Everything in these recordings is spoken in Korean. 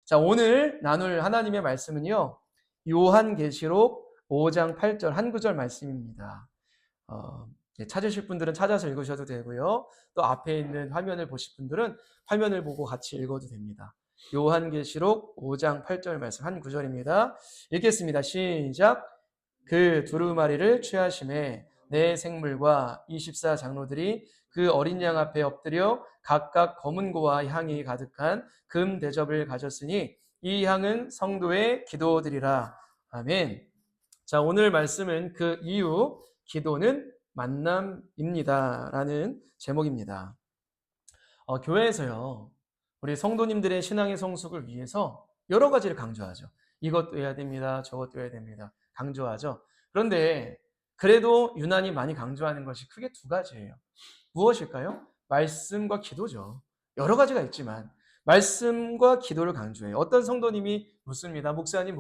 자, 오늘 나눌 하나님의 말씀은요, 요한계시록 5장 8절 한 구절 말씀입니다. 찾으실 분들은 찾아서 읽으셔도 되고요. 또 앞에 있는 화면을 보실 분들은 화면을 보고 같이 읽어도 됩니다. 요한계시록 5장 8절 말씀 한 구절입니다. 읽겠습니다. 시작. 그 두루마리를 취하심에 내 생물과 24 장로들이 그 어린 양 앞에 엎드려 각각 검은 고와 향이 가득한 금 대접을 가졌으니 이 향은 성도의 기도들이라. 아멘. 자, 오늘 말씀은 그 이유, 기도는 만남입니다 라는 제목입니다. 교회에서요, 우리 성도님들의 신앙의 성숙을 위해서 여러 가지를 강조하죠. 이것도 해야 됩니다. 저것도 해야 됩니다. 강조하죠. 그런데 그래도 유난히 많이 강조하는 것이 크게 두 가지예요. 무엇일까요? 말씀과 기도죠. 여러 가지가 있지만 말씀과 기도를 강조해요. 어떤 성도님이 묻습니다. 목사님,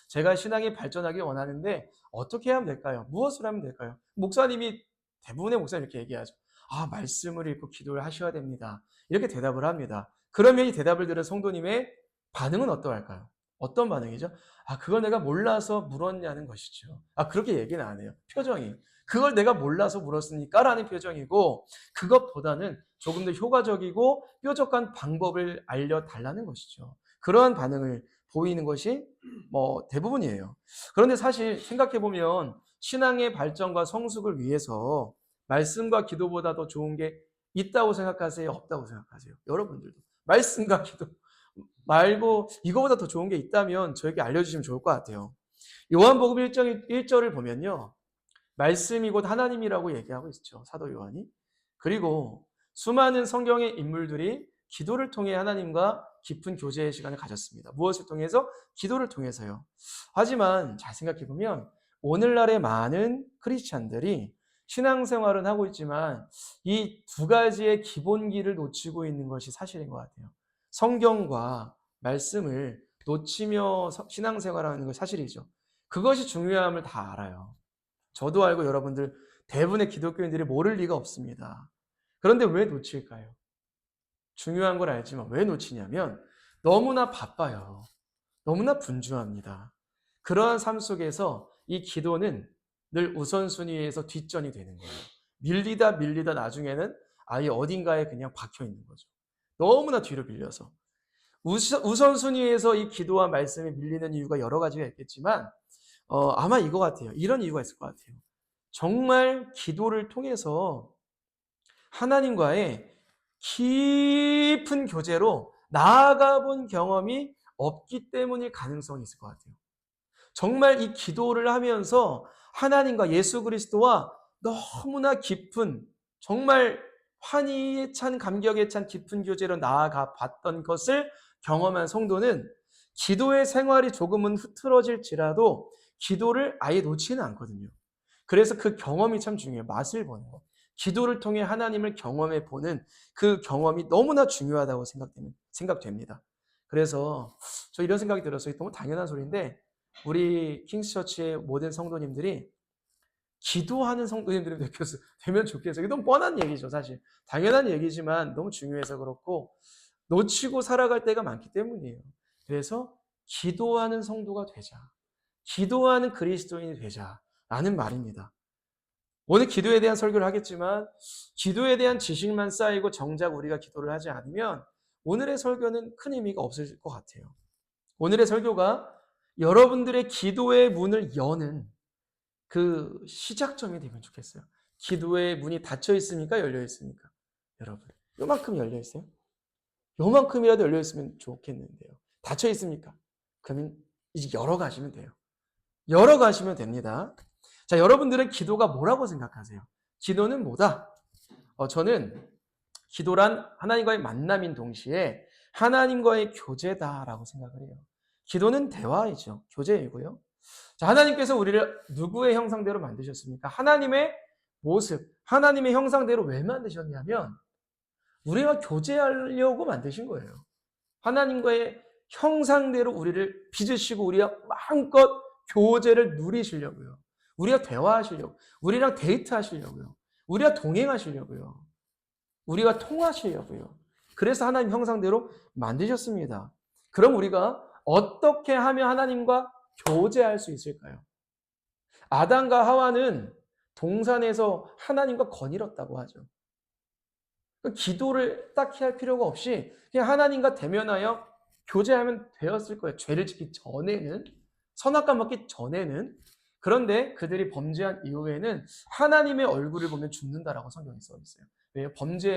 제가 신앙이 발전하기 원하는데 어떻게 하면 될까요? 무엇을 하면 될까요? 대부분의 목사님 이렇게 얘기하죠. 말씀을 읽고 기도를 하셔야 됩니다. 이렇게 대답을 합니다. 그러면 이 대답을 들은 성도님의 반응은 어떠할까요? 어떤 반응이죠? 그걸 내가 몰라서 물었냐는 것이죠. 그렇게 얘기는 안 해요. 표정이. 그걸 내가 몰라서 물었으니까 라는 표정이고, 그것보다는 조금 더 효과적이고 뾰족한 방법을 알려달라는 것이죠. 그러한 반응을 보이는 것이 대부분이에요. 그런데 사실 생각해보면 신앙의 발전과 성숙을 위해서 말씀과 기도보다 더 좋은 게 있다고 생각하세요? 없다고 생각하세요? 여러분들도. 말씀과 기도 말고 이거보다 더 좋은 게 있다면 저에게 알려주시면 좋을 것 같아요. 요한복음 1절을 보면요, 말씀이 곧 하나님이라고 얘기하고 있죠, 사도 요한이. 그리고 수많은 성경의 인물들이 기도를 통해 하나님과 깊은 교제의 시간을 가졌습니다. 무엇을 통해서? 기도를 통해서요. 하지만 잘 생각해보면 오늘날의 많은 크리스찬들이 신앙생활은 하고 있지만 이 두 가지의 기본기를 놓치고 있는 것이 사실인 것 같아요. 성경과 말씀을 놓치며 신앙생활하는 것이 사실이죠. 그것이 중요함을 다 알아요. 저도 알고 여러분들 대부분의 기독교인들이 모를 리가 없습니다. 그런데 왜 놓칠까요? 중요한 걸 알지만 왜 놓치냐면 너무나 바빠요. 너무나 분주합니다. 그러한 삶 속에서 이 기도는 늘 우선순위에서 뒷전이 되는 거예요. 밀리다 나중에는 아예 어딘가에 그냥 박혀 있는 거죠. 너무나 뒤로 밀려서. 우선순위에서 이 기도와 말씀이 밀리는 이유가 여러 가지가 있겠지만 아마 이거 같아요. 이런 이유가 있을 것 같아요. 정말 기도를 통해서 하나님과의 깊은 교제로 나아가 본 경험이 없기 때문일 가능성이 있을 것 같아요. 정말 이 기도를 하면서 하나님과 예수 그리스도와 너무나 깊은, 정말 환희에 찬, 감격에 찬 깊은 교제로 나아가 봤던 것을 경험한 성도는 기도의 생활이 조금은 흐트러질지라도 기도를 아예 놓지는 않거든요. 그래서 그 경험이 참 중요해요. 맛을 보는 거. 기도를 통해 하나님을 경험해 보는 그 경험이 너무나 중요하다고 생각됩니다. 그래서 저 이런 생각이 들었어요. 너무 당연한 소리인데 우리 킹스처치의 모든 성도님들이 기도하는 성도님들이 되면 좋겠어요. 이게 너무 뻔한 얘기죠, 사실. 당연한 얘기지만 너무 중요해서 그렇고 놓치고 살아갈 때가 많기 때문이에요. 그래서 기도하는 성도가 되자. 기도하는 그리스도인이 되자라는 말입니다. 오늘 기도에 대한 설교를 하겠지만 기도에 대한 지식만 쌓이고 정작 우리가 기도를 하지 않으면 오늘의 설교는 큰 의미가 없을 것 같아요. 오늘의 설교가 여러분들의 기도의 문을 여는 그 시작점이 되면 좋겠어요. 기도의 문이 닫혀 있습니까? 열려 있습니까? 여러분, 요만큼 열려 있어요? 요만큼이라도 열려 있으면 좋겠는데요. 닫혀 있습니까? 그러면 이제 열어가시면 돼요. 열어가시면 됩니다. 자, 여러분들은 기도가 뭐라고 생각하세요? 기도는 뭐다? 저는 기도란 하나님과의 만남인 동시에 하나님과의 교제다라고 생각을 해요. 기도는 대화이죠. 교제이고요. 자, 하나님께서 우리를 누구의 형상대로 만드셨습니까? 하나님의 모습, 하나님의 형상대로 왜 만드셨냐면 우리와 교제하려고 만드신 거예요. 하나님과의 형상대로 우리를 빚으시고 우리가 마음껏 교제를 누리시려고요. 우리가 대화하시려고, 우리랑 데이트하시려고요. 우리가 동행하시려고요. 우리가 통하시려고요. 그래서 하나님 형상대로 만드셨습니다. 그럼 우리가 어떻게 하면 하나님과 교제할 수 있을까요? 아담과 하와는 동산에서 하나님과 거닐었다고 하죠. 기도를 딱히 할 필요가 없이 그냥 하나님과 대면하여 교제하면 되었을 거예요. 죄를 짓기 전에는, 선악과 먹기 전에는. 그런데 그들이 범죄한 이후에는 하나님의 얼굴을 보면 죽는다라고 성경에 써 있어요. 왜요?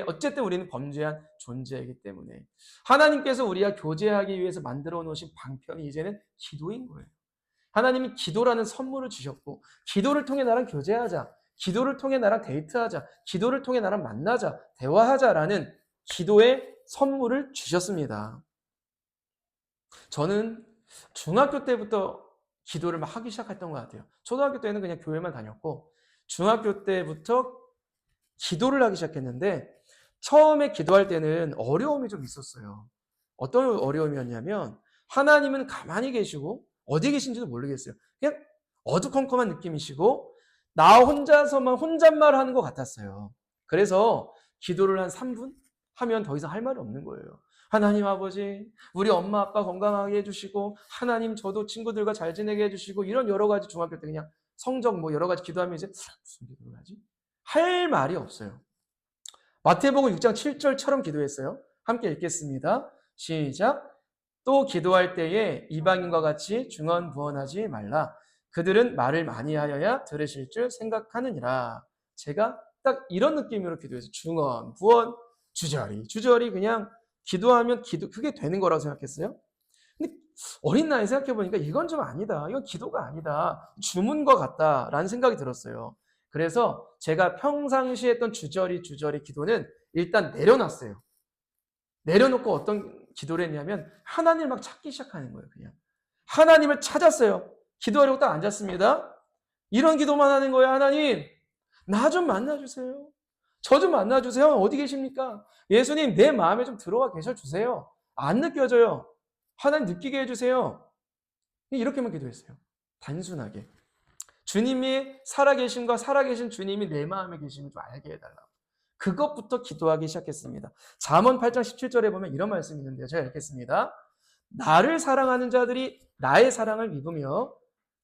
어쨌든 우리는 범죄한 존재이기 때문에. 하나님께서 우리와 교제하기 위해서 만들어 놓으신 방편이 이제는 기도인 거예요. 하나님이 기도라는 선물을 주셨고, 기도를 통해 나랑 교제하자, 기도를 통해 나랑 데이트하자, 기도를 통해 나랑 만나자, 대화하자라는 기도의 선물을 주셨습니다. 저는 중학교 때부터 기도를 막 하기 시작했던 것 같아요. 초등학교 때는 그냥 교회만 다녔고, 중학교 때부터 기도를 하기 시작했는데, 처음에 기도할 때는 어려움이 좀 있었어요. 어떤 어려움이었냐면, 하나님은 가만히 계시고, 어디 계신지도 모르겠어요. 그냥 어두컴컴한 느낌이시고, 나 혼자서만 혼잣말 하는 것 같았어요. 그래서 기도를 한 3분 하면 더 이상 할 말이 없는 거예요. 하나님 아버지, 우리 엄마 아빠 건강하게 해주시고, 하나님 저도 친구들과 잘 지내게 해주시고, 이런 여러 가지 중학교 때 그냥 성적 뭐 여러 가지 기도하면 이제 무슨 기도를 하지? 할 말이 없어요. 마태복음 6장 7절처럼 기도했어요. 함께 읽겠습니다. 시작. 또 기도할 때에 이방인과 같이 중언부언하지 말라. 그들은 말을 많이 하여야 들으실 줄 생각하느니라. 제가 딱 이런 느낌으로 기도해서 중언, 부언, 주저리 그냥 기도하면 그게 되는 거라고 생각했어요. 근데 어린 나이에 생각해보니까 이건 좀 아니다. 이건 기도가 아니다. 주문과 같다라는 생각이 들었어요. 그래서 제가 평상시에 했던 주저리 기도는 일단 내려놨어요. 내려놓고 어떤 기도를 했냐면 하나님을 막 찾기 시작하는 거예요. 그냥 하나님을 찾았어요. 기도하려고 딱 앉았습니다. 이런 기도만 하는 거예요. 하나님, 나 좀 만나주세요. 저 좀 만나주세요. 어디 계십니까? 예수님, 내 마음에 좀 들어와 계셔주세요. 안 느껴져요. 하나님 느끼게 해주세요. 이렇게만 기도했어요. 단순하게. 주님이 살아계신과 살아계신 주님이 내 마음에 계심을 좀 알게 해달라고. 그것부터 기도하기 시작했습니다. 잠언 8장 17절에 보면 이런 말씀이 있는데요. 제가 읽겠습니다. 나를 사랑하는 자들이 나의 사랑을 입으며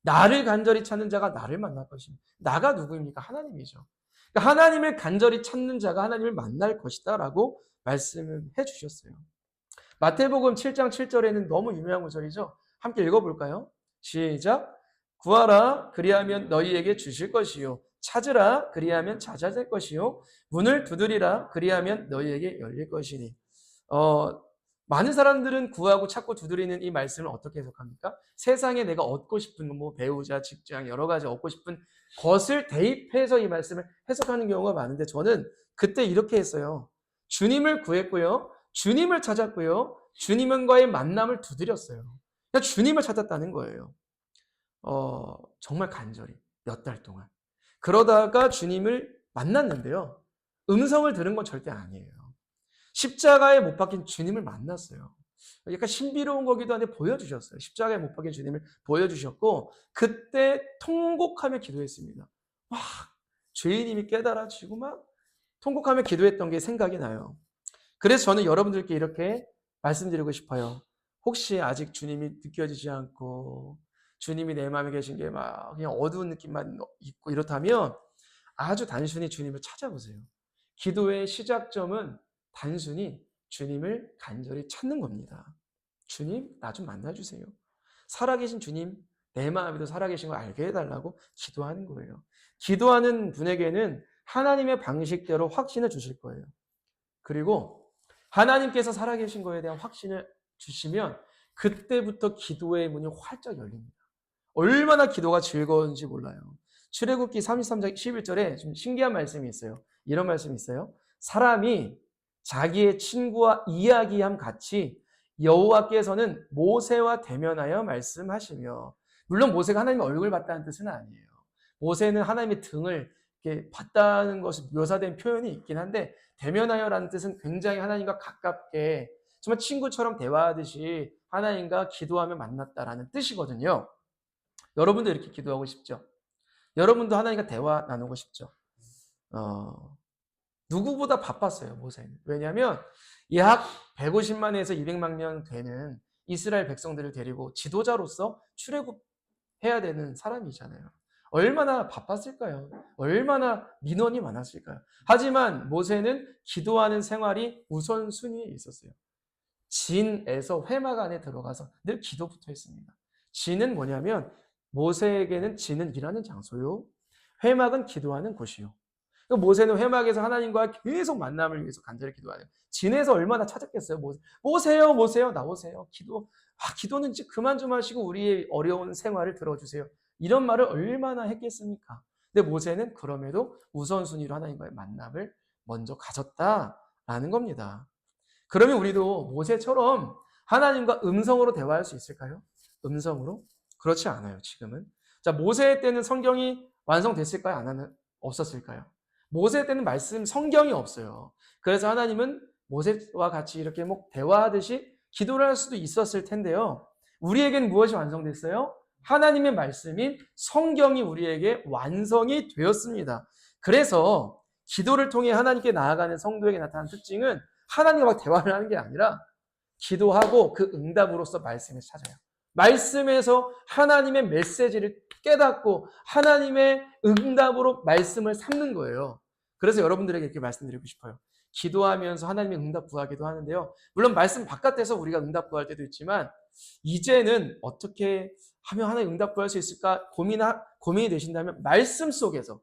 나를 간절히 찾는 자가 나를 만날 것입니다. 나가 누구입니까? 하나님이죠. 그러니까 하나님을 간절히 찾는 자가 하나님을 만날 것이다 라고 말씀을 해주셨어요. 마태복음 7장 7절에는 너무 유명한 구절이죠. 함께 읽어볼까요? 시작. 구하라 그리하면 너희에게 주실 것이요 찾으라 그리하면 찾아낼 것이요 문을 두드리라 그리하면 너희에게 열릴 것이니. 많은 사람들은 구하고 찾고 두드리는 이 말씀을 어떻게 해석합니까? 세상에 내가 얻고 싶은 뭐 배우자, 직장 여러 가지 얻고 싶은 것을 대입해서 이 말씀을 해석하는 경우가 많은데 저는 그때 이렇게 했어요. 주님을 구했고요. 주님을 찾았고요. 주님과의 만남을 두드렸어요. 그러니까 주님을 찾았다는 거예요. 정말 간절히 몇 달 동안. 그러다가 주님을 만났는데요. 음성을 들은 건 절대 아니에요. 십자가에 못 박힌 주님을 만났어요. 약간 신비로운 거기도 한데 보여주셨어요. 십자가에 못 박힌 주님을 보여주셨고 그때 통곡하며 기도했습니다. 막 죄인임이 깨달아지고 막 통곡하며 기도했던 게 생각이 나요. 그래서 저는 여러분들께 이렇게 말씀드리고 싶어요. 혹시 아직 주님이 느껴지지 않고 주님이 내 마음에 계신 게 막 그냥 어두운 느낌만 있고 이렇다면 아주 단순히 주님을 찾아보세요. 기도의 시작점은 단순히 주님을 간절히 찾는 겁니다. 주님, 나 좀 만나주세요. 살아계신 주님, 내 마음에도 살아계신 걸 알게 해달라고 기도하는 거예요. 기도하는 분에게는 하나님의 방식대로 확신을 주실 거예요. 그리고 하나님께서 살아계신 거에 대한 확신을 주시면 그때부터 기도의 문이 활짝 열립니다. 얼마나 기도가 즐거운지 몰라요. 출애굽기 33장 11절에 좀 신기한 말씀이 있어요. 이런 말씀이 있어요. 사람이 자기의 친구와 이야기함 같이 여호와께서는 모세와 대면하여 말씀하시며, 물론 모세가 하나님의 얼굴을 봤다는 뜻은 아니에요. 모세는 하나님의 등을 이렇게 봤다는 것이 묘사된 표현이 있긴 한데 대면하여라는 뜻은 굉장히 하나님과 가깝게 정말 친구처럼 대화하듯이 하나님과 기도하며 만났다라는 뜻이거든요. 여러분도 이렇게 기도하고 싶죠? 여러분도 하나님과 대화 나누고 싶죠? 누구보다 바빴어요, 모세는. 왜냐하면 약 150만에서 200만 년 되는 이스라엘 백성들을 데리고 지도자로서 출애굽해야 되는 사람이잖아요. 얼마나 바빴을까요? 얼마나 민원이 많았을까요? 하지만 모세는 기도하는 생활이 우선순위에 있었어요. 진에서 회막 안에 들어가서 늘 기도부터 했습니다. 진은 뭐냐면 모세에게는 진은 일하는 장소요. 회막은 기도하는 곳이요. 모세는 회막에서 하나님과 계속 만남을 위해서 간절히 기도하는. 진에서 얼마나 찾았겠어요. 모세요, 모세요, 나오세요. 기도는 이제 그만 좀 하시고 우리의 어려운 생활을 들어주세요. 이런 말을 얼마나 했겠습니까? 근데 모세는 그럼에도 우선순위로 하나님과의 만남을 먼저 가졌다라는 겁니다. 그러면 우리도 모세처럼 하나님과 음성으로 대화할 수 있을까요? 음성으로? 그렇지 않아요, 지금은. 자, 모세 때는 성경이 완성됐을까요? 없었을까요? 모세 때는 성경이 없어요. 그래서 하나님은 모세와 같이 이렇게 대화하듯이 기도를 할 수도 있었을 텐데요. 우리에겐 무엇이 완성됐어요? 하나님의 말씀인 성경이 우리에게 완성이 되었습니다. 그래서 기도를 통해 하나님께 나아가는 성도에게 나타나는 특징은 하나님과 대화를 하는 게 아니라 기도하고 그 응답으로서 말씀에서 찾아요. 말씀에서 하나님의 메시지를 깨닫고 하나님의 응답으로 말씀을 삼는 거예요. 그래서 여러분들에게 이렇게 말씀드리고 싶어요. 기도하면서 하나님의 응답 구하기도 하는데요. 물론 말씀 바깥에서 우리가 응답 구할 때도 있지만 이제는 어떻게 하면 하나님 응답 구할 수 있을까 고민이 되신다면 말씀 속에서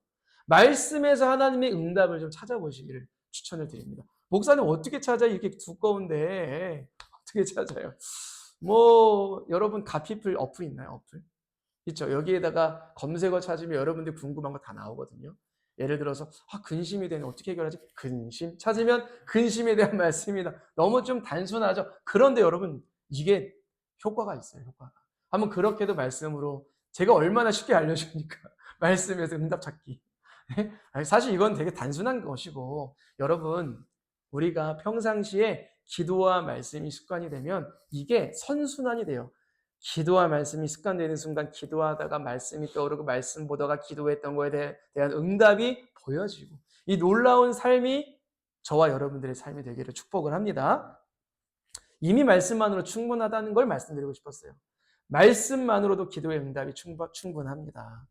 말씀에서 하나님의 응답을 좀 찾아보시기를 추천을 드립니다. 목사님 어떻게 찾아요? 이렇게 두꺼운데 어떻게 찾아요? 여러분 가피플 어플 있나요? 어플? 있죠. 여기에다가 검색어 찾으면 여러분들 궁금한 거 다 나오거든요. 예를 들어서 근심이 되는 어떻게 해결하지? 근심 찾으면 근심에 대한 말씀이다. 너무 좀 단순하죠. 그런데 여러분 이게 효과가 있어요. 효과가. 한번 그렇게도 말씀으로 제가 얼마나 쉽게 알려주니까 말씀에서 응답 찾기. 사실 이건 되게 단순한 것이고 여러분 우리가 평상시에 기도와 말씀이 습관이 되면 이게 선순환이 돼요. 기도와 말씀이 습관되는 순간 기도하다가 말씀이 떠오르고 말씀 보다가 기도했던 거에 대한 응답이 보여지고 이 놀라운 삶이 저와 여러분들의 삶이 되기를 축복을 합니다. 이미 말씀만으로 충분하다는 걸 말씀드리고 싶었어요. 말씀만으로도 기도의 응답이 충분합니다.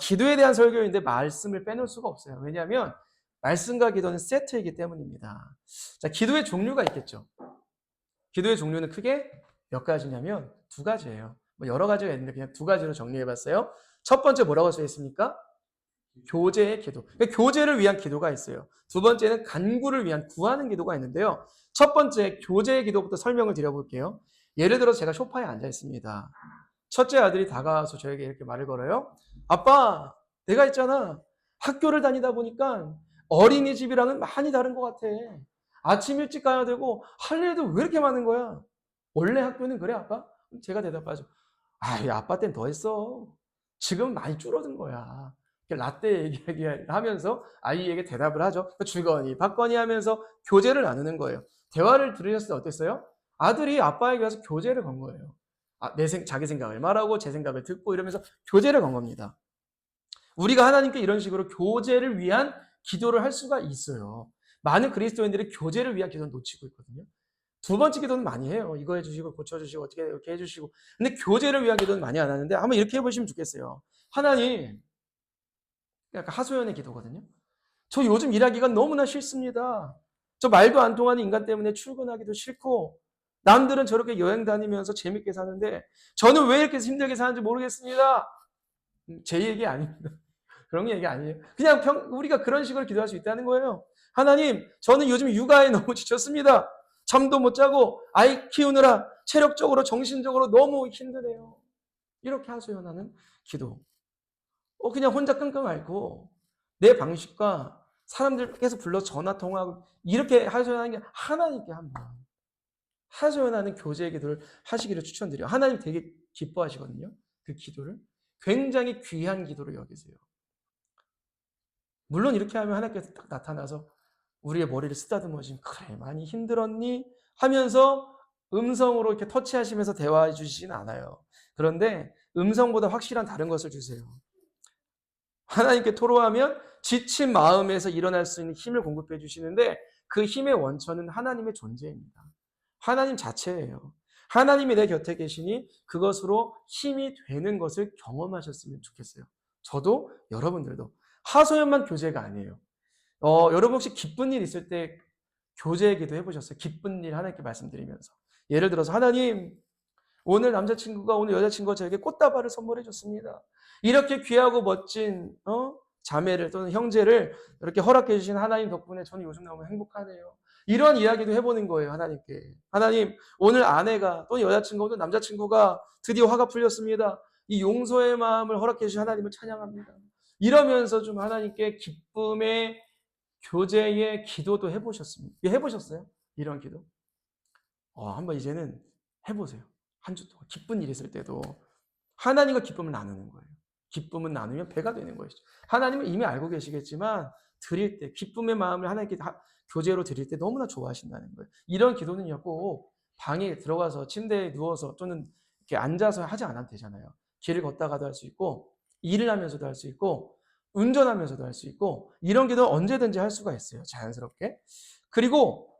기도에 대한 설교인데 말씀을 빼놓을 수가 없어요. 왜냐하면 말씀과 기도는 세트이기 때문입니다. 자, 기도의 종류가 있겠죠. 기도의 종류는 크게 몇 가지냐면 두 가지예요. 여러 가지가 있는데 그냥 두 가지로 정리해봤어요. 첫 번째 뭐라고 써 있습니까? 교제의 기도. 그러니까 교제를 위한 기도가 있어요. 두 번째는 간구를 위한 구하는 기도가 있는데요. 첫 번째 교제의 기도부터 설명을 드려볼게요. 예를 들어서 제가 소파에 앉아 있습니다. 첫째 아들이 다가와서 저에게 이렇게 말을 걸어요. 아빠, 내가 있잖아. 학교를 다니다 보니까 어린이집이랑은 많이 다른 것 같아. 아침 일찍 가야 되고 할 일도 왜 이렇게 많은 거야? 원래 학교는 그래, 아빠? 제가 대답하죠. 아빠 땐 더 했어. 지금 많이 줄어든 거야. 라떼 얘기하면서 아이에게 대답을 하죠. 주거니 받거니 하면서 교제를 나누는 거예요. 대화를 들으셨을 때 어땠어요? 아들이 아빠에게 와서 교제를 건 거예요. 자기 생각을 말하고 제 생각을 듣고 이러면서 교제를 건 겁니다. 우리가 하나님께 이런 식으로 교제를 위한 기도를 할 수가 있어요. 많은 그리스도인들이 교제를 위한 기도를 놓치고 있거든요. 두 번째 기도는 많이 해요. 이거 해주시고 고쳐주시고 어떻게 이렇게 해주시고. 근데 교제를 위한 기도는 많이 안 하는데 한번 이렇게 해보시면 좋겠어요. 하나님, 약간 하소연의 기도거든요. 저 요즘 일하기가 너무나 싫습니다. 저 말도 안 통하는 인간 때문에 출근하기도 싫고 남들은 저렇게 여행 다니면서 재밌게 사는데 저는 왜 이렇게 힘들게 사는지 모르겠습니다. 제 얘기 아닙니다. 그런 얘기 아니에요. 그냥 우리가 그런 식으로 기도할 수 있다는 거예요. 하나님, 저는 요즘 육아에 너무 지쳤습니다. 잠도 못 자고 아이 키우느라 체력적으로 정신적으로 너무 힘드네요. 이렇게 하소연하는 기도. 그냥 혼자 끙끙 앓고 내 방식과 사람들께서 불러 전화 통화하고 이렇게 하소연하는 게 하나님께 한번 하소연하는 교제의 기도를 하시기를 추천드려요. 하나님 되게 기뻐하시거든요. 그 기도를. 굉장히 귀한 기도로 여기세요. 물론 이렇게 하면 하나님께서 딱 나타나서 우리의 머리를 쓰다듬어주시면 그래 많이 힘들었니? 하면서 음성으로 이렇게 터치하시면서 대화해 주시진 않아요. 그런데 음성보다 확실한 다른 것을 주세요. 하나님께 토로하면 지친 마음에서 일어날 수 있는 힘을 공급해 주시는데 그 힘의 원천은 하나님의 존재입니다. 하나님 자체예요. 하나님이 내 곁에 계시니 그것으로 힘이 되는 것을 경험하셨으면 좋겠어요. 저도 여러분들도. 하소연만 교제가 아니에요. 여러분 혹시 기쁜 일 있을 때 교제 기도 해보셨어요? 기쁜 일 하나님께 말씀드리면서. 예를 들어서 하나님, 오늘 남자친구가 오늘 여자친구가 저에게 꽃다발을 선물해 줬습니다. 이렇게 귀하고 멋진 자매를 또는 형제를 이렇게 허락해 주신 하나님 덕분에 저는 요즘 너무 행복하네요. 이런 이야기도 해보는 거예요. 하나님께. 하나님, 오늘 아내가 또는 여자친구 또는 남자친구가 드디어 화가 풀렸습니다. 이 용서의 마음을 허락해 주신 하나님을 찬양합니다. 이러면서 좀 하나님께 기쁨의 교제의 기도도 해보셨습니다. 해보셨어요? 이런 기도? 한번 이제는 해보세요. 한 주 동안 기쁜 일 있을 때도 하나님과 기쁨을 나누는 거예요. 기쁨은 나누면 배가 되는 것이죠. 하나님은 이미 알고 계시겠지만 드릴 때 기쁨의 마음을 하나님께 교제로 드릴 때 너무나 좋아하신다는 거예요. 이런 기도는요, 꼭 방에 들어가서 침대에 누워서 또는 이렇게 앉아서 하지 않아도 되잖아요. 길을 걷다가도 할 수 있고 일을 하면서도 할 수 있고 운전하면서도 할 수 있고 이런 기도 언제든지 할 수가 있어요. 자연스럽게. 그리고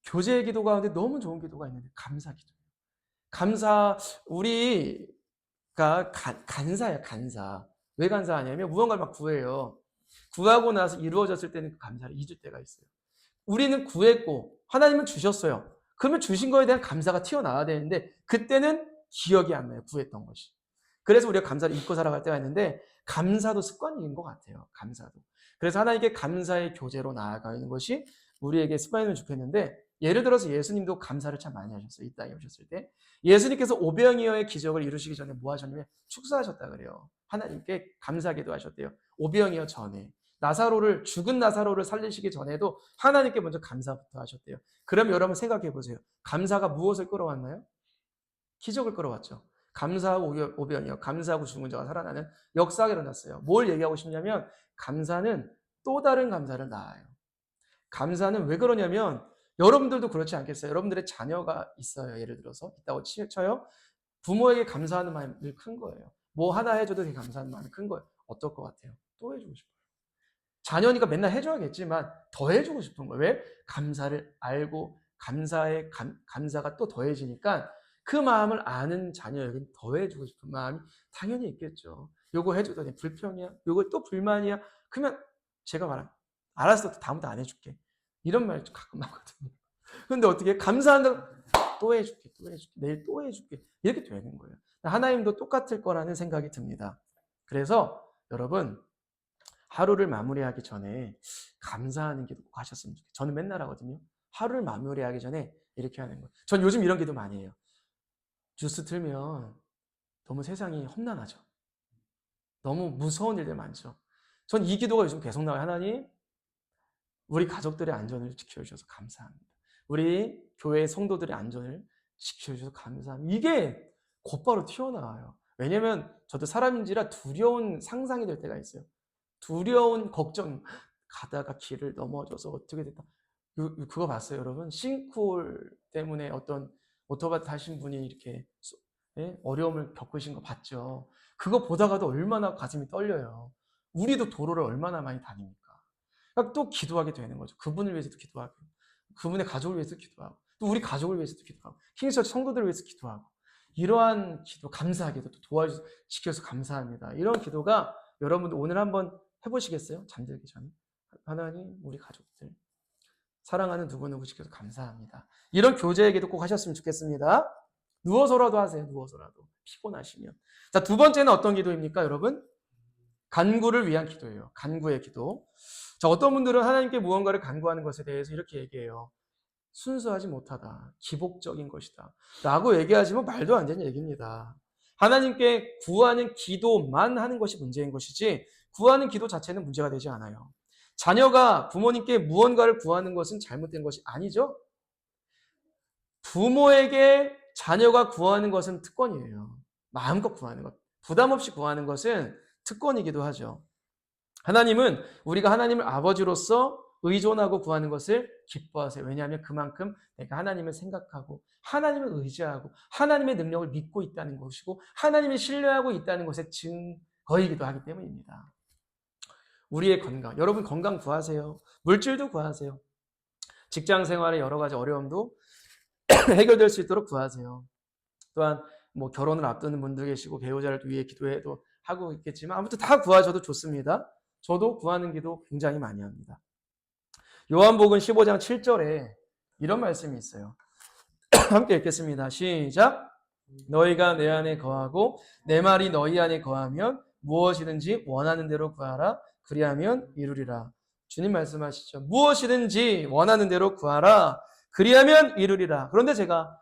교제의 기도 가운데 너무 좋은 기도가 있는데 감사 기도예요. 감사, 우리가 간사예요, 간사. 왜 간사하냐면 무언가를 막 구해요. 구하고 나서 이루어졌을 때는 그 감사를 잊을 때가 있어요. 우리는 구했고 하나님은 주셨어요. 그러면 주신 거에 대한 감사가 튀어나와야 되는데 그때는 기억이 안 나요, 구했던 것이. 그래서 우리가 감사를 잊고 살아갈 때가 있는데 감사도 습관인 것 같아요. 감사도. 그래서 하나님께 감사의 교제로 나아가는 것이 우리에게 습관이면 좋겠는데 예를 들어서 예수님도 감사를 참 많이 하셨어요. 이 땅에 오셨을 때. 예수님께서 오병이어의 기적을 이루시기 전에 뭐 하셨냐면 축사하셨다 그래요. 하나님께 감사기도 하셨대요. 오병이어 전에. 죽은 나사로를 살리시기 전에도 하나님께 먼저 감사부터 하셨대요. 그럼 여러분 생각해 보세요. 감사가 무엇을 끌어왔나요? 기적을 끌어왔죠. 감사하고 오병이어, 감사하고 죽은 자가 살아나는 역사가 일어났어요. 뭘 얘기하고 싶냐면 감사는 또 다른 감사를 낳아요. 감사는 왜 그러냐면 여러분들도 그렇지 않겠어요? 여러분들의 자녀가 있어요. 예를 들어서 있다고 쳐요. 부모에게 감사하는 마음이 늘 큰 거예요. 뭐 하나 해줘도 되게 감사하는 마음이 큰 거예요. 어떨 것 같아요? 또 해주고 싶어요. 자녀니까 맨날 해줘야겠지만 더 해주고 싶은 거예요. 왜? 감사를 알고 감사의 감사가 또 더해지니까 그 마음을 아는 자녀에게는 더 해주고 싶은 마음이 당연히 있겠죠. 요거 해주더니 불평이야? 요거 또 불만이야? 그러면 제가 말한 알았어, 다음부터 안 해줄게. 이런 말 가끔 하거든요. 근데 어떻게 감사한다고 또 해줄게, 또 해줄게, 내일 또 해줄게 이렇게 되는 거예요. 하나님도 똑같을 거라는 생각이 듭니다. 그래서 여러분 하루를 마무리하기 전에 감사하는 기도 꼭 하셨으면 좋겠어요. 저는 맨날 하거든요. 하루를 마무리하기 전에 이렇게 하는 거예요. 전 요즘 이런 기도 많이 해요. 뉴스 틀면 너무 세상이 험난하죠. 너무 무서운 일들 많죠. 전 이 기도가 요즘 계속 나와요. 하나님, 우리 가족들의 안전을 지켜주셔서 감사합니다. 우리 교회 성도들의 안전을 지켜주셔서 감사합니다. 이게 곧바로 튀어나와요. 왜냐면 저도 사람인지라 두려운 상상이 될 때가 있어요. 두려운 걱정, 가다가 길을 넘어져서 어떻게 됐다. 그거 봤어요, 여러분? 싱크홀 때문에 어떤 오토바이 타신 분이 이렇게 어려움을 겪으신 거 봤죠? 그거 보다가도 얼마나 가슴이 떨려요. 우리도 도로를 얼마나 많이 다닙니까? 그러니까 또 기도하게 되는 거죠. 그분을 위해서도 기도하고, 그분의 가족을 위해서도 기도하고, 또 우리 가족을 위해서도 기도하고, 킹스처치 성도들을 위해서 기도하고, 이러한 기도, 감사하게도 또 도와주셔서 지켜서 감사합니다. 이런 기도가 여러분들 오늘 한번 해보시겠어요? 잠들기 전에. 하나님, 우리 가족들, 사랑하는 누구누구 지켜서 감사합니다. 이런 교제의 기도 꼭 하셨으면 좋겠습니다. 누워서라도 하세요. 누워서라도. 피곤하시면. 자, 두 번째는 어떤 기도입니까, 여러분? 간구를 위한 기도예요. 간구의 기도. 자, 어떤 분들은 하나님께 무언가를 간구하는 것에 대해서 이렇게 얘기해요. 순수하지 못하다. 기복적인 것이다. 라고 얘기하지만 말도 안 되는 얘기입니다. 하나님께 구하는 기도만 하는 것이 문제인 것이지 구하는 기도 자체는 문제가 되지 않아요. 자녀가 부모님께 무언가를 구하는 것은 잘못된 것이 아니죠. 부모에게 자녀가 구하는 것은 특권이에요. 마음껏 구하는 것. 부담 없이 구하는 것은 특권이기도 하죠. 하나님은 우리가 하나님을 아버지로서 의존하고 구하는 것을 기뻐하세요. 왜냐하면 그만큼 내가 하나님을 생각하고 하나님을 의지하고 하나님의 능력을 믿고 있다는 것이고 하나님을 신뢰하고 있다는 것의 증거이기도 하기 때문입니다. 우리의 건강, 여러분 건강 구하세요. 물질도 구하세요. 직장 생활의 여러 가지 어려움도 해결될 수 있도록 구하세요. 또한 뭐 결혼을 앞두는 분도 계시고 배우자를 위해 기도해도 하고 있겠지만 아무튼 다 구하셔도 좋습니다. 저도 구하는 기도 굉장히 많이 합니다. 요한복음 15장 7절에 이런 말씀이 있어요. 함께 읽겠습니다. 시작. 너희가 내 안에 거하고 내 말이 너희 안에 거하면 무엇이든지 원하는 대로 구하라. 그리하면 이루리라. 주님 말씀하시죠. 무엇이든지 원하는 대로 구하라. 그리하면 이루리라. 그런데 제가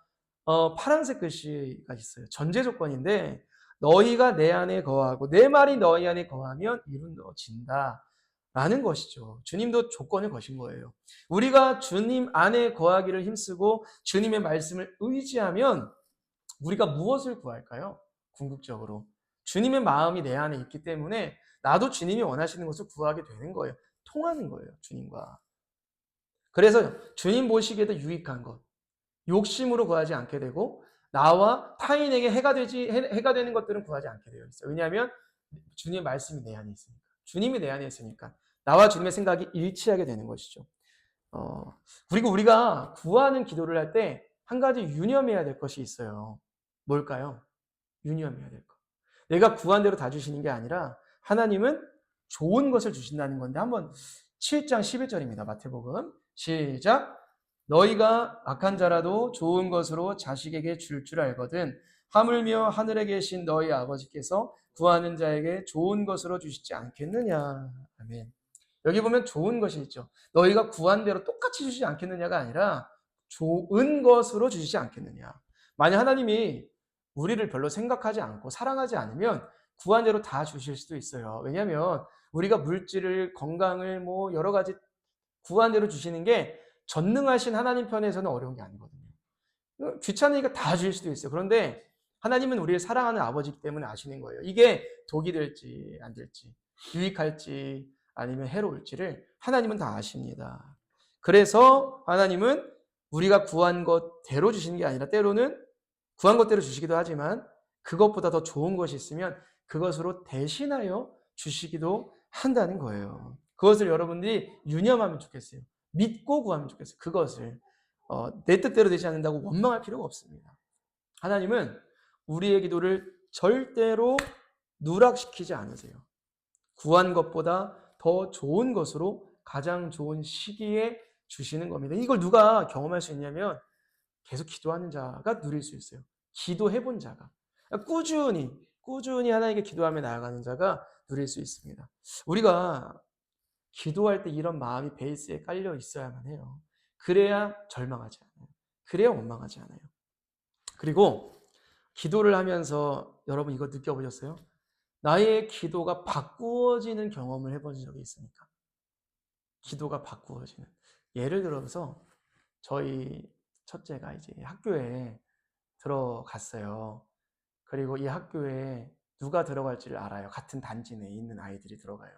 파란색 글씨가 있어요. 전제 조건인데 너희가 내 안에 거하고 내 말이 너희 안에 거하면 이루어진다. 라는 것이죠. 주님도 조건을 거신 거예요. 우리가 주님 안에 거하기를 힘쓰고 주님의 말씀을 의지하면 우리가 무엇을 구할까요? 궁극적으로. 주님의 마음이 내 안에 있기 때문에 나도 주님이 원하시는 것을 구하게 되는 거예요. 통하는 거예요. 주님과. 그래서 주님 보시기에도 유익한 것. 욕심으로 구하지 않게 되고 나와 타인에게 해가 되는 것들은 구하지 않게 되어 있어요. 왜냐하면 주님의 말씀이 내 안에 있으니까. 주님이 내 안에 있으니까. 나와 주님의 생각이 일치하게 되는 것이죠. 그리고 우리가 구하는 기도를 할 때 한 가지 유념해야 될 것이 있어요. 뭘까요? 유념해야 될 것. 내가 구한 대로 다 주시는 게 아니라 하나님은 좋은 것을 주신다는 건데 한번 7장 11절입니다. 마태복음. 시작. 너희가 악한 자라도 좋은 것으로 자식에게 줄 알거든 하물며 하늘에 계신 너희 아버지께서 구하는 자에게 좋은 것으로 주시지 않겠느냐. 아멘. 여기 보면 좋은 것이 있죠. 너희가 구한 대로 똑같이 주시지 않겠느냐가 아니라 좋은 것으로 주시지 않겠느냐. 만약 하나님이 우리를 별로 생각하지 않고 사랑하지 않으면 구한 대로 다 주실 수도 있어요. 왜냐하면 우리가 물질을, 건강을 뭐 여러 가지 구한 대로 주시는 게 전능하신 하나님 편에서는 어려운 게 아니거든요. 귀찮으니까 다 주실 수도 있어요. 그런데 하나님은 우리를 사랑하는 아버지이기 때문에 아시는 거예요. 이게 독이 될지 안 될지, 유익할지 아니면 해로울지를 하나님은 다 아십니다. 그래서 하나님은 우리가 구한 것대로 주시는 게 아니라 때로는 구한 것대로 주시기도 하지만 그것보다 더 좋은 것이 있으면 그것으로 대신하여 주시기도 한다는 거예요. 그것을 여러분들이 유념하면 좋겠어요. 믿고 구하면 좋겠어요. 그것을 내 뜻대로 되지 않는다고 원망할 필요가 없습니다. 하나님은 우리의 기도를 절대로 누락시키지 않으세요. 구한 것보다 더 좋은 것으로 가장 좋은 시기에 주시는 겁니다. 이걸 누가 경험할 수 있냐면 계속 기도하는 자가 누릴 수 있어요. 기도해본 자가. 꾸준히 하나님께 기도하며 나아가는 자가 누릴 수 있습니다. 우리가 기도할 때 이런 마음이 베이스에 깔려 있어야만 해요. 그래야 절망하지 않아요. 그래야 원망하지 않아요. 그리고 기도를 하면서 여러분 이거 느껴보셨어요? 나의 기도가 바꾸어지는 경험을 해본 적이 있습니까? 기도가 바꾸어지는. 예를 들어서 저희 첫째가 이제 학교에 들어갔어요. 그리고 이 학교에 누가 들어갈지를 알아요. 같은 단지 내에 있는 아이들이 들어가요.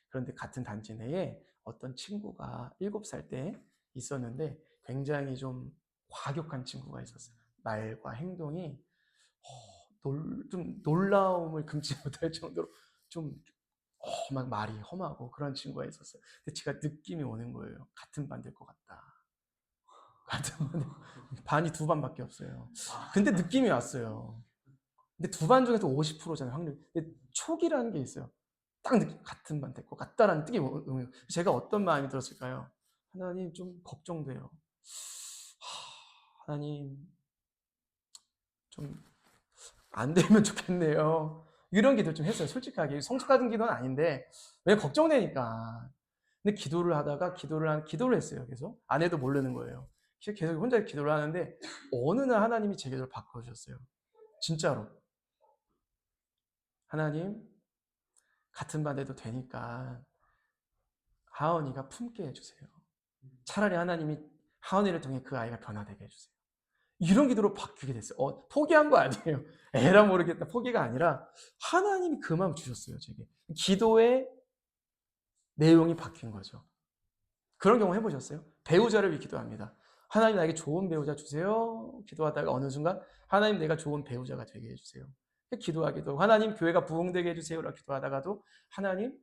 그런데 같은 단지 내에 어떤 친구가 7살 때 있었는데 굉장히 좀 과격한 친구가 있었어요. 말과 행동이 좀 놀라움을 금치 못할 정도로 좀 막 말이 험하고 그런 친구가 있었어요. 근데 제가 느낌이 오는 거예요. 같은 반 될 것 같다. 같은 반이 두 반밖에 없어요. 근데 느낌이 왔어요. 근데 두 반 중에서 50%잖아요, 확률. 근데 촉이라는 게 있어요. 딱 느낌, 같은 반 될 것 같다라는 뜻이 오는. 제가 어떤 마음이 들었을까요? 하나님 좀 걱정돼요. 하나님 좀 안 되면 좋겠네요. 이런 기도 좀 했어요. 솔직하게 성숙한 기도는 아닌데 왜 걱정되니까. 근데 기도를 했어요. 계속 아내도 모르는 거예요. 계속 혼자 기도를 하는데 어느 날 하나님이 제 기도를 바꿔주셨어요. 진짜로. 하나님 같은 반 돼도 되니까 하은이가 품게 해주세요. 차라리 하나님이 하은이를 통해 그 아이가 변화되게 해주세요. 이런 기도로 바뀌게 됐어요. 포기한 거 아니에요. 에라 모르겠다. 포기가 아니라 하나님이 그 마음 주셨어요. 제게. 기도의 내용이 바뀐 거죠. 그런 경우 해보셨어요? 배우자를 위해 기도합니다. 하나님 나에게 좋은 배우자 주세요. 기도하다가 어느 순간 하나님 내가 좋은 배우자가 되게 해주세요. 기도하기도 하나님 교회가 부흥되게 해주세요. 라고 기도하다가도 하나님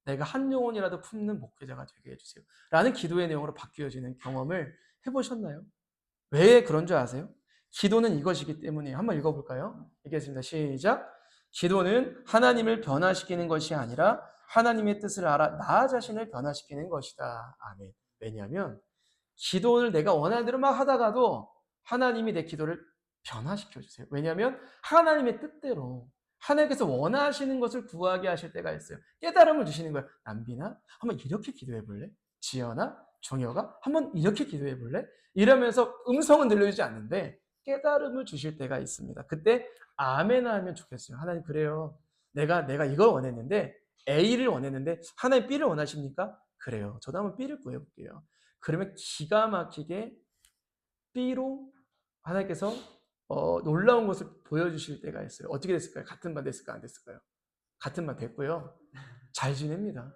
내가 한 영혼이라도 품는 목회자가 되게 해주세요. 라는 기도의 내용으로 바뀌어지는 경험을 해보셨나요? 왜 그런 줄 아세요? 기도는 이것이기 때문에 한번 읽어볼까요? 읽겠습니다. 시작. 기도는 하나님을 변화시키는 것이 아니라 하나님의 뜻을 알아 나 자신을 변화시키는 것이다. 아멘. 왜냐하면 기도를 내가 원하는 대로 막 하다가도 하나님이 내 기도를 변화시켜 주세요. 왜냐하면 하나님의 뜻대로 하나님께서 원하시는 것을 구하게 하실 때가 있어요. 깨달음을 주시는 거예요. 남빈아, 한번 이렇게 기도해 볼래? 지연아, 종혁아, 한번 이렇게 기도해 볼래? 이러면서 음성은 들려주지 않는데 깨달음을 주실 때가 있습니다. 그때 아멘 하면 좋겠어요. 하나님 그래요. 내가 이걸 원했는데 A를 원했는데 하나님 B를 원하십니까? 그래요. 저도 한번 B를 구해볼게요. 그러면 기가 막히게 B로 하나님께서 놀라운 것을 보여주실 때가 있어요. 어떻게 됐을까요? 같은 반 됐을까요? 안 됐을까요? 같은 반 됐고요. 잘 지냅니다.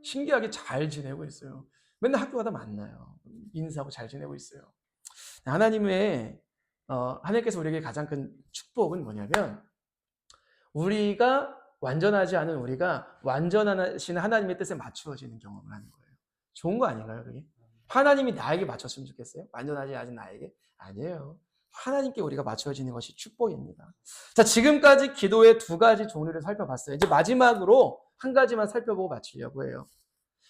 신기하게 잘 지내고 있어요. 맨날 학교 가다 만나요. 인사하고 잘 지내고 있어요. 하나님께서 우리에게 가장 큰 축복은 뭐냐면 우리가 완전하지 않은 우리가 완전하신 하나님의 뜻에 맞추어지는 경험을 하는 거예요. 좋은 거 아닌가요, 그게? 하나님이 나에게 맞췄으면 좋겠어요? 완전하지 않은 나에게? 아니에요. 하나님께 우리가 맞춰지는 것이 축복입니다. 자, 지금까지 기도의 두 가지 종류를 살펴봤어요. 이제 마지막으로 한 가지만 살펴보고 마치려고 해요.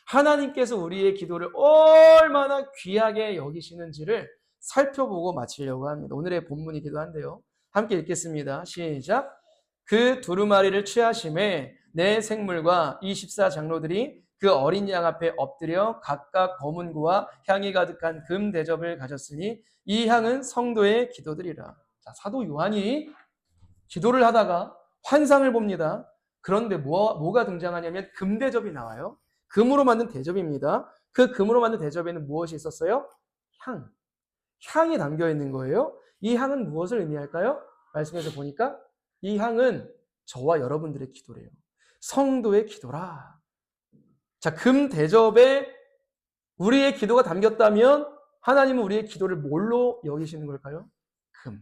하나님께서 우리의 기도를 얼마나 귀하게 여기시는지를 살펴보고 마치려고 합니다. 오늘의 본문이기도 한데요. 함께 읽겠습니다. 시작. 그 두루마리를 취하심에 내 생물과 24장로들이 그 어린 양 앞에 엎드려 각각 검은고와 향이 가득한 금 대접을 가졌으니 이 향은 성도의 기도들이라. 자, 사도 요한이 기도를 하다가 환상을 봅니다. 그런데 뭐가 등장하냐면 금 대접이 나와요. 금으로 만든 대접입니다. 그 금으로 만든 대접에는 무엇이 있었어요? 향이 담겨 있는 거예요. 이 향은 무엇을 의미할까요? 말씀에서 보니까 이 향은 저와 여러분들의 기도래요. 성도의 기도라. 자, 금 대접에 우리의 기도가 담겼다면 하나님은 우리의 기도를 뭘로 여기시는 걸까요? 금.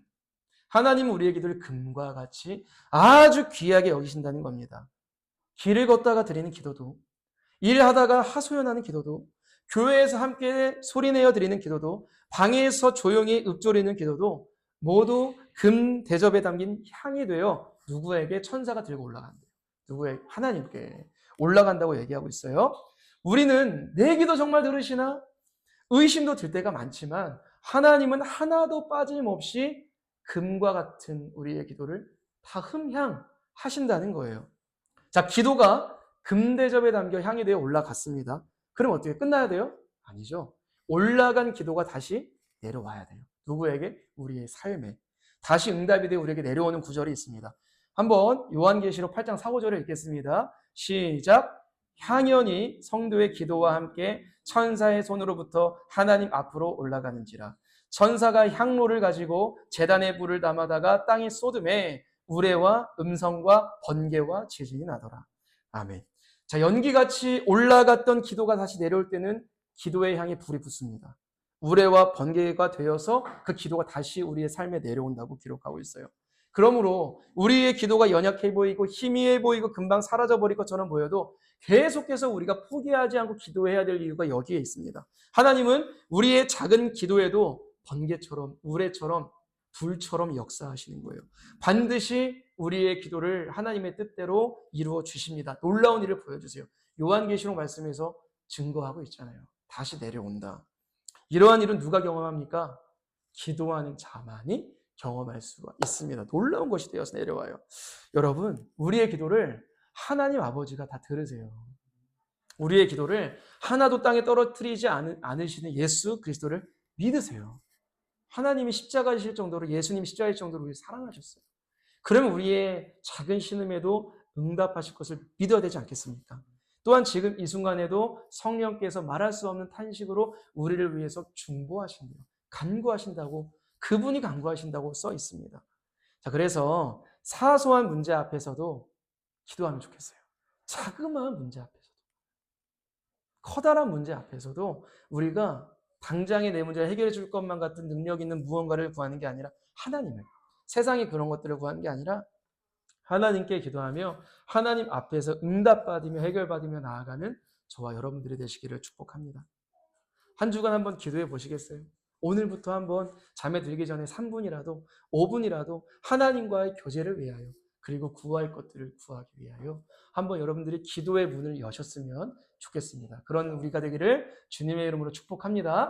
하나님은 우리의 기도를 금과 같이 아주 귀하게 여기신다는 겁니다. 길을 걷다가 드리는 기도도, 일하다가 하소연하는 기도도, 교회에서 함께 소리내어 드리는 기도도, 방에서 조용히 읊조리는 기도도 모두 금 대접에 담긴 향이 되어 누구에게 천사가 들고 올라간대요. 누구에게? 하나님께 올라간다고 얘기하고 있어요. 우리는 내 기도 정말 들으시나? 의심도 들 때가 많지만 하나님은 하나도 빠짐없이 금과 같은 우리의 기도를 다 흠향하신다는 거예요. 자, 기도가 금대접에 담겨 향이 되어 올라갔습니다. 그럼 어떻게 끝나야 돼요? 아니죠. 올라간 기도가 다시 내려와야 돼요. 누구에게? 우리의 삶에. 다시 응답이 되어 우리에게 내려오는 구절이 있습니다. 한번 요한계시록 8장 4, 5절을 읽겠습니다. 시작. 향연이 성도의 기도와 함께 천사의 손으로부터 하나님 앞으로 올라가는지라. 천사가 향로를 가지고 제단에 불을 담아다가 땅에 쏟음에 우레와 음성과 번개와 지진이 나더라. 아멘. 자, 연기같이 올라갔던 기도가 다시 내려올 때는 기도의 향에 불이 붙습니다. 우레와 번개가 되어서 그 기도가 다시 우리의 삶에 내려온다고 기록하고 있어요. 그러므로 우리의 기도가 연약해 보이고 희미해 보이고 금방 사라져버릴 것처럼 보여도 계속해서 우리가 포기하지 않고 기도해야 될 이유가 여기에 있습니다. 하나님은 우리의 작은 기도에도 번개처럼 우레처럼 불처럼 역사하시는 거예요. 반드시 우리의 기도를 하나님의 뜻대로 이루어 주십니다. 놀라운 일을 보여주세요. 요한계시록 말씀에서 증거하고 있잖아요. 다시 내려온다. 이러한 일은 누가 경험합니까? 기도하는 자만이 경험할 수가 있습니다. 놀라운 것이 되어서 내려와요. 여러분, 우리의 기도를 하나님 아버지가 다 들으세요. 우리의 기도를 하나도 땅에 떨어뜨리지 않으시는 예수 그리스도를 믿으세요. 하나님이 십자가이실 정도로, 예수님이 십자가일 정도로 우리를 사랑하셨어요. 그러면 우리의 작은 신음에도 응답하실 것을 믿어야 되지 않겠습니까? 또한 지금 이 순간에도 성령께서 말할 수 없는 탄식으로 우리를 위해서 중보하신대요. 간구하신다고, 그분이 간구하신다고 써 있습니다. 자, 그래서 사소한 문제 앞에서도 기도하면 좋겠어요. 자그마한 문제 앞에서도. 커다란 문제 앞에서도 우리가 당장의 내 문제를 해결해 줄 것만 같은 능력 있는 무언가를 구하는 게 아니라 하나님을, 세상에 그런 것들을 구하는 게 아니라 하나님께 기도하며 하나님 앞에서 응답받으며 해결받으며 나아가는 저와 여러분들이 되시기를 축복합니다. 한 주간 한번 기도해 보시겠어요? 오늘부터 한번 잠에 들기 전에 3분이라도 5분이라도 하나님과의 교제를 위하여 그리고 구할 것들을 구하기 위하여 한번 여러분들이 기도의 문을 여셨으면 좋겠습니다. 그런 우리가 되기를 주님의 이름으로 축복합니다.